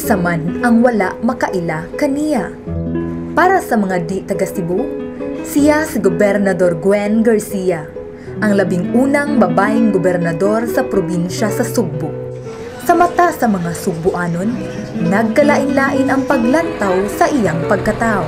Saman ang wala makaila kaniya. Para sa mga di taga Cebu, siya si Gobernador Gwen Garcia, ang 11 babaeng gobernador sa probinsya sa Sugbo. Sa mata sa mga Sugboanon, nagkalain-lain ang paglantaw sa iyang pagkatao.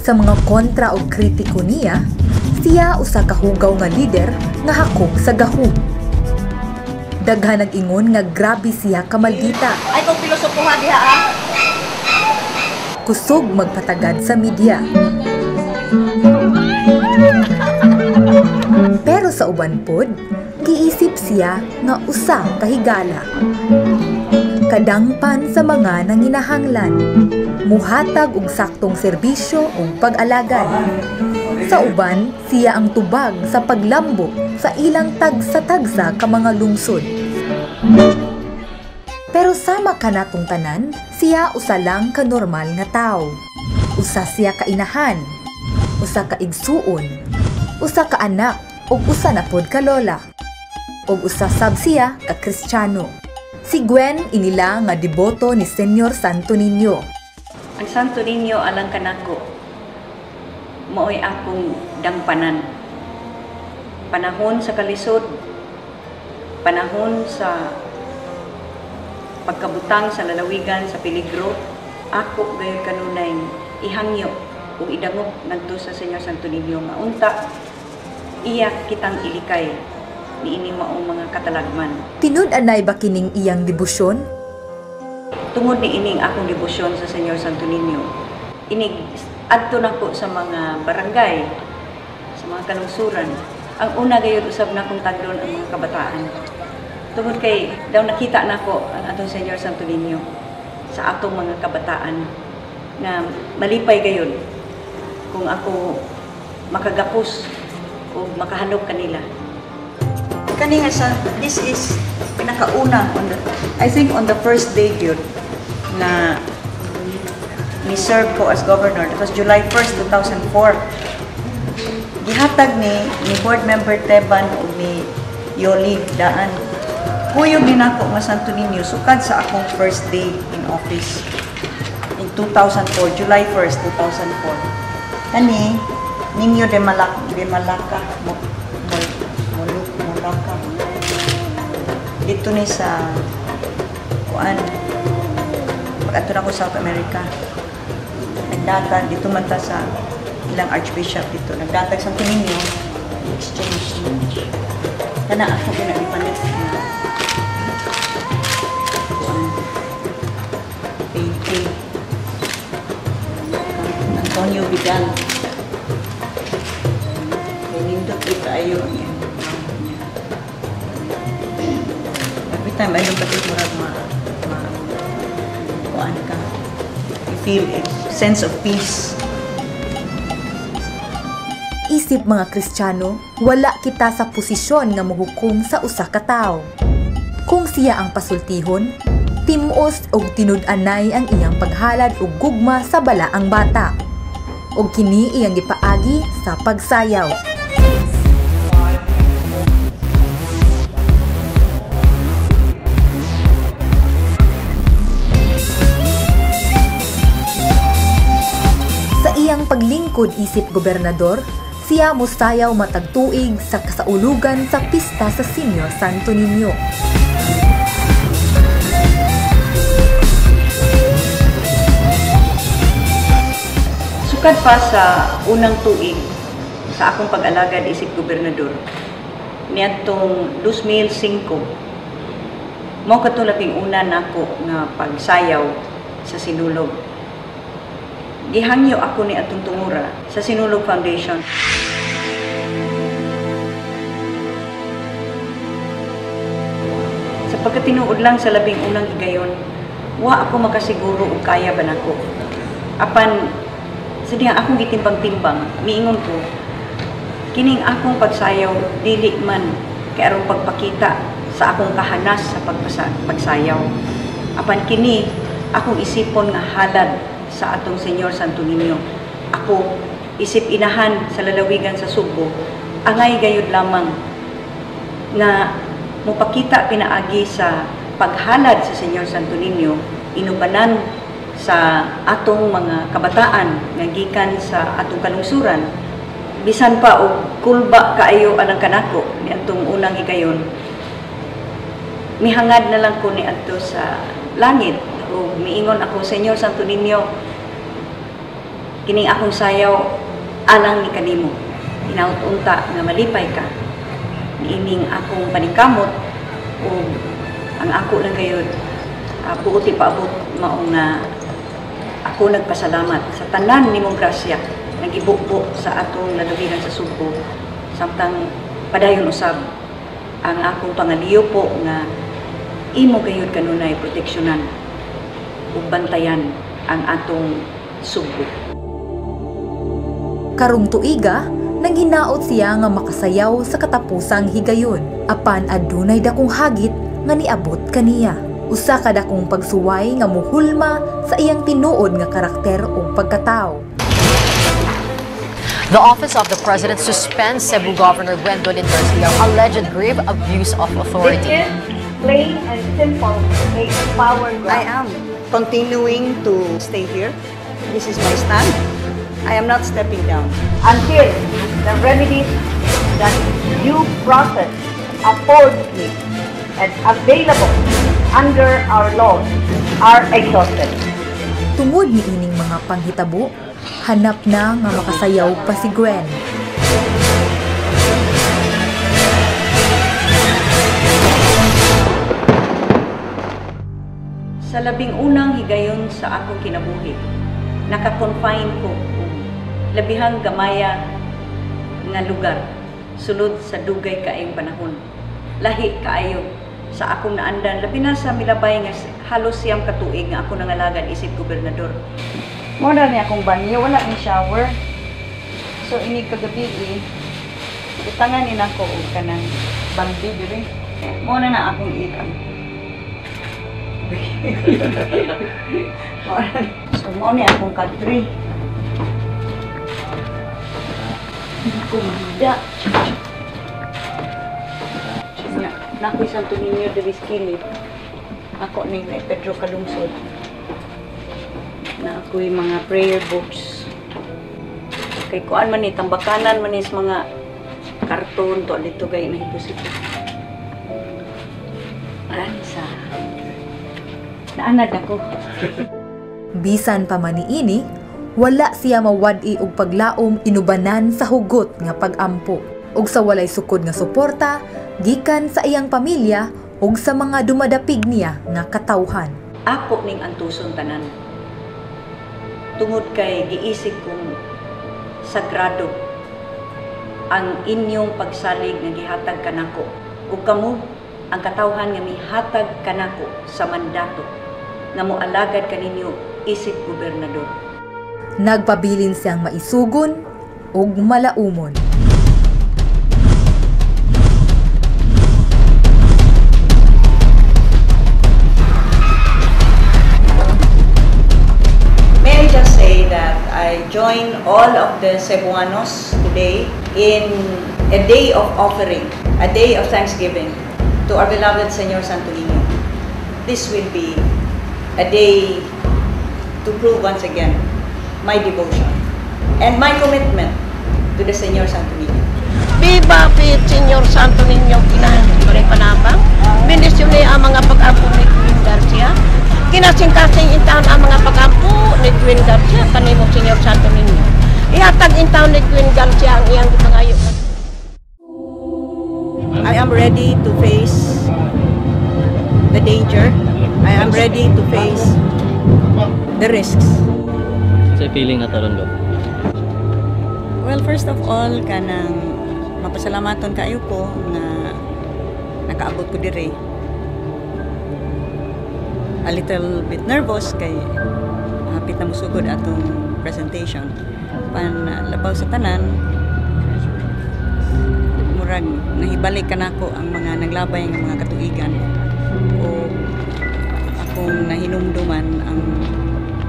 Sa mga kontra o kritiko niya, siya usa ka hugaw nga lider nga hakog sa gahom. Daghan nag-ingon nga grabe siya kamaldita. Ay kung pilosopoha diha ah. Kusog magpatagad sa media. Pero sa uban pod, giisip siya nga usa ka higala. Kadangpan sa mga nanginahanglan, muhatag og saktong serbisyo ug pag-alagad. Sa uban, siya ang tubag sa paglambo sa ilang tagsa-tagsa ka mga lungsod. Pero sama kanatong tanan, siya usa lang ka normal nga tawo. Usa siya ka inahan, usa ka igsuon, usa ka anak, ug usa na pod ka lola. Ug usa sab siya ka Kristiyano. Si Gwen inila nga deboto ni Senyor Santo Niño. Ang Santo Niño alang kanako, maoy akong dangpanan. Panahon sa kalisod, panahon sa pagkabutang sa lalawigan sa peligro, ako gayon kanunay ihangyo ug idangop ngadto sa Senyor Santo Niño nga unta iya kitang ilikay niini maong mga katalagman. Tinud-anay ba kining iyang debosyon? Tungod ni ining akong debosyon sa Senyor Santo Niño, inig adto nako sa mga barangay, sa mga kalungsuran. Ang una gayud usab na kong tagdon ang mga kabataan. Tungod kay daw nakita nako ang atong Senyor Santo Niño sa atong mga kabataan nga malipay gayud kung ako makagapos o makahanop kanila. Kani nga sa this is pinakauna I think on the first day yun na ni serve ko as governor. It was July 1st, 2004. Gihatag ni board member Teban o ni Yoli Daan. Kuyog din ako nga Santo Niño sukad sa akong first day in office in 2004, July 1st, 2004. Kani, Niño de Malacca, dito ni sa kuan pag-ato na ko South America. Nagdatag dito man ta sa ilang archbishop dito. Nagdatag sa Santo Niño, exchange. Kana ako pinag-ipalit na painting. Antonio Vidal. Nindot dito ayo niya. Every time I look at it, kuan ka. You feel a sense of peace. Isip mga Kristiyano, wala kita sa posisyon nga mohukom sa usa ka tawo. Kung siya ang pasultihon, timos og tinud-anay ang iyang paghalad og gugma sa balaang bata. Og kini iyang gipaagi sa pagsayaw. Sa iyang paglingkod isip gobernador, siya mosayaw matag tuig sa kasaulugan sa pista sa Senyor Santo Niño. Sukad pa sa unang tuig sa akong pag-alagad isip gobernador, niadtong 2005, Mao kato labing una nako nga pagsayaw sa Sinulog. Gihangyo ako ni atong tungura sa Sinulog Foundation. Sa pagkatinuod lang sa labing unang higayon, wa ako makasiguro og kaya ba nako. Apan sa diha akong gitimbang-timbang, miingon ko, kining akong pagsayaw dili man kay aron pagpakita sa akong kahanas sa pagsayaw. Apan kini akong isipon nga halad sa atong Senyor Santo Niño. Ako isip inahan sa lalawigan sa Subo, angay gayud lamang nga mopakita pinaagi sa paghalad sa Senyor Santo Niño, inubanan sa atong mga kabataan nga gikan sa atong kalungsuran. Bisan pa og kulba kaayo anang kanako ni atong unang higayon, mihangad na lang ko ni adto sa langit o miingon ako, Senyor Santo Niño, kining akong sayaw alang ni kanimo. Inaut-unta nga malipay ka. Niining akong paningkamot o ang ako lang gayud buoti paabot mao nga ako nagpasalamat sa tanan nimong grasya nagibukbo sa atong lalawigan sa Subo, samtang padayon usab ang akong pangaliyo po nga imo gayud kanunay proteksyonan ug bantayan ang atong Subo. Karong tuiga, nanghinaot siya nga makasayaw sa katapusang higayon. Apan adunay dakong hagit nga niabot kaniya. Usa ka dakong pagsuway nga muhulma sa iyang tinuod nga karakter ug pagkatao. The Office of the President suspends Cebu Governor Gwendolyn Garcia's alleged grave abuse of authority. This is plain and simple a power grab. I am continuing to stay here. This is my stand. I am not stepping down. Until the remedies that due process affords me and available under our laws are exhausted. Tungod ni ining mga panghitabo, hanap na nga makasayaw pa si Gwen. Sa labing unang higayon sa akong kinabuhi, naka-confine ko og labihang gamaya nga lugar sulod sa dugay kaayong panahon. Lahi kaayo sa akong naandan, labi na sa milabay nga halos siyam katuig nga ako nangalagad isip gobernador. Muna niya akong banyo, wala ni shower. So ini kagabi, itangan ni nako og kanang bandi diri. Muna na akong ikan. So mo ni akong kadri. Kumida. Nakoy Santo Niño de Vizquilid. Ako ni Pedro Calungsod. Na ako'y mga prayer books. Kay kuan man ni tambakanan man is mga karton to dito gay nahipusito. Sa naanad ako. Bisan pa man niini, wala siya mawadi og paglaom inubanan sa hugot nga pag-ampo ug sa walay sukod nga suporta gikan sa iyang pamilya ug sa mga dumadapig niya nga katawhan. Ako ning antuson tanan. Tungod kay giisip kong sagrado ang inyong pagsalig nga gihatag kanako ug kamo ang katawhan nga mihatag kanako sa mandato nga moalagad kaninyo isip gobernador. Nagpabilin siyang maisugon ug malaumon. May I just say that I join all of the Cebuanos today in a day of offering, a day of thanksgiving to our beloved Senyor Santo Niño. This will be a day to prove once again my devotion and my commitment to the Senyor Santo Niño. Viva Pit Senyor Santo Niño Kinahari Panabang. Bendisyon ang mga pag-apo ni Gwen Garcia. Kinasing-kasing intaon ang mga pag-apo ni Gwen Garcia kanimo Senyor Santo Niño. Ihatag intaon ni Gwen Garcia ang iyang gipangayo. I am ready to face the danger. I am ready to face the risks. Sa feeling na taron ko. Well, first of all, kanang mapasalamaton kayo ko na nakaabot ko dire. A little bit nervous kay hapit na musugod atong presentation. Pan labaw sa tanan, murag nahibalik ka nako ang mga naglabay ng mga katuigan o akong nahinumduman ang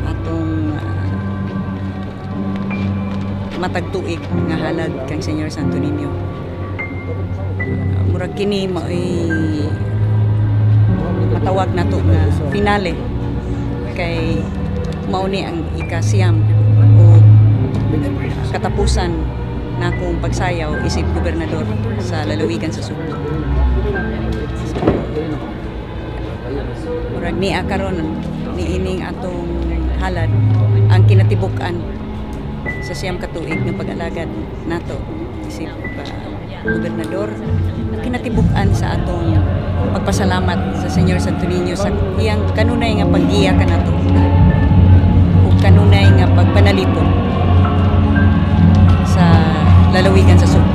atong matagtuig nga halad kang Senyor Santo Niño. Murag kini mao'y matawag na to nga finale kay mauni ang ikasiyam o katapusan na akong pagsayaw isip gobernador sa lalawigan sa Subo. Murag niya karon ni ining atong halad ang kinatibuk-an sa siyam katuig ng pag-alagad nato isip gobernador, kinatibuk-an sa atong pagpasalamat sa Senyor Santo Niño sa iyang kanunay nga paggiya kanato ug kanunay nga pagpanalipod sa lalawigan sa Subo.